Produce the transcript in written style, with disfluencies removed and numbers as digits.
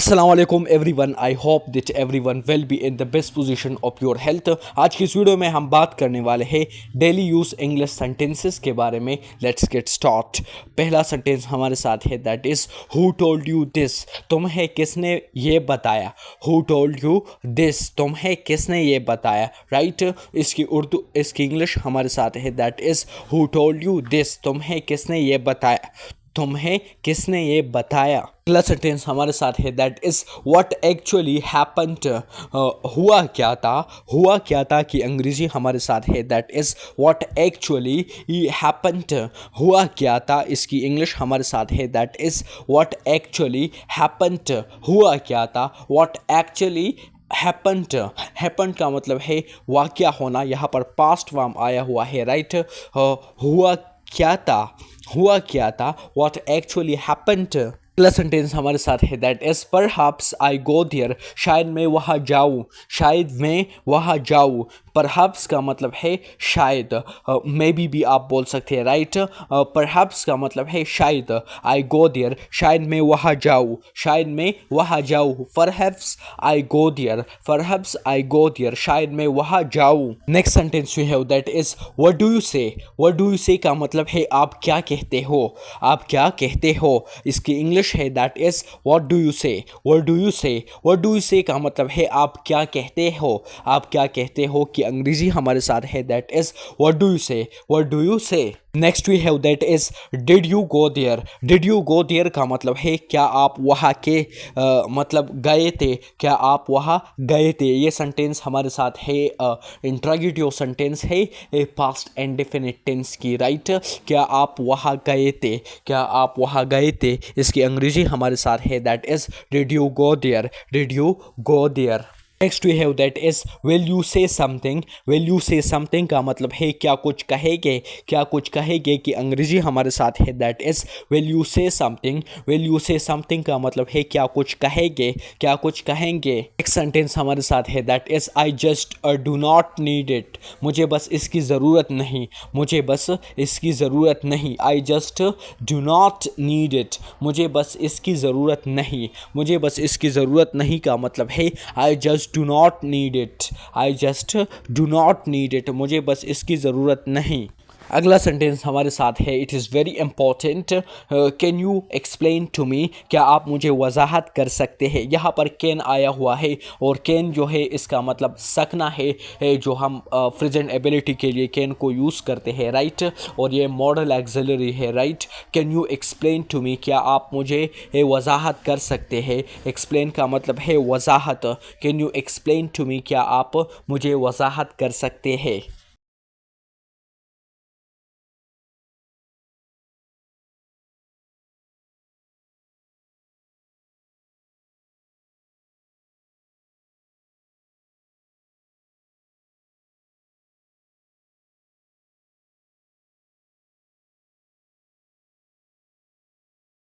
अस्सलाम वालेकुम everyone. I hope that everyone will be in the best position of your health. आज की इस वीडियो में हम बात करने वाले हैं डेली यूज़ इंग्लिश सेंटेंसेस के बारे में। Let's get start. पहला सेंटेंस हमारे साथ है, that is who told you this. तुम्हें किसने ये बताया। हु टोल्ड यू दिस, तुम्हें किसने ये बताया। राइट इसकी इंग्लिश हमारे साथ है, that is who told you this. तुम्हें किसने ये बताया। तुम्हें किसने ये बताया। अगला सेंटेंस हमारे साथ है, that is what actually happened. हुआ क्या था। हुआ क्या था की अंग्रेजी हमारे साथ है, that is what actually happened. हुआ क्या था, इसकी इंग्लिश हमारे साथ है, that is what actually happened. हुआ क्या था, व्हाट एक्चुअली हैपेंड। हैपेंड का मतलब है वाक़या होना। यहाँ पर पास्ट फॉर्म आया हुआ है। राइट हुआ क्या था, हुआ क्या था, व्हाट एक्चुअली हैपेंड। अगला सेंटेंस हमारे साथ है, that is perhaps I go there. शायद मैं वहाँ जाऊँ, शायद मैं वहाँ जाऊँ। परहैप्स का मतलब है शायद, मे बी आप बोल सकते हैं। राइट परहैप्स का मतलब है शायद। आई गो देयर, शायद मैं वहाँ जाऊँ, शायद मैं वहाँ जाऊँ। Perhaps I go there, perhaps I go there, शायद मैं वहाँ जाऊँ। Next sentence we have, that is what do you say. What do you say का मतलब है आप क्या कहते हो, आप क्या कहते हो। इसकी इंग्लिश है, that is what do you say. What do you say, what do you say का मतलब है आप क्या कहते हो, आप क्या कहते हो की अंग्रेजी हमारे साथ है, that is what do you say, what do you say. Next we have, that is did you go there. Did you go there का मतलब है क्या आप वहाँ के मतलब गए थे, क्या आप वहाँ गए थे। ये सेंटेंस हमारे साथ है इंट्रोगेटिव सेंटेंस है पास्ट इंडेफिनिट टेंस की। राइट क्या आप वहाँ गए थे, क्या आप वहाँ गए थे। इसकी अंग्रेजी हमारे साथ है, that is did you go there, did you go there. Next we have, that is will you say something. Will you say something का मतलब है क्या कुछ कहेंगे, क्या कुछ कहेंगे की अंग्रेजी हमारे साथ है, that is will you say something. Will you say something का मतलब है क्या कुछ कहेंगे, क्या कुछ कहेंगे। नेक्स्ट सेंटेंस हमारे साथ है, that is I just do not need it. मुझे बस इसकी ज़रूरत नहीं, मुझे बस इसकी ज़रूरत नहीं। I just do not need it, मुझे बस इसकी ज़रूरत नहीं, मुझे बस इसकी ज़रूरत नहीं का मतलब है I just do not need it, I just do not need it, मुझे बस इसकी ज़रूरत नहीं। अगला सेंटेंस हमारे साथ है, it is very important. Can you explain to me, क्या आप मुझे वजाहत कर सकते हैं। यहाँ पर कैन आया हुआ है और कैन जो है इसका मतलब सकना है जो हम प्रेजेंट एबिलिटी के लिए कैन को यूज़ करते हैं। राइट और ये मॉडल एक्सिलरी है। Right can you explain to me, क्या आप मुझे वजाहत कर सकते हैं। एक्सप्लेन का मतलब है वजाहत। Can you explain to me, क्या आप मुझे वजाहत कर सकते हैं।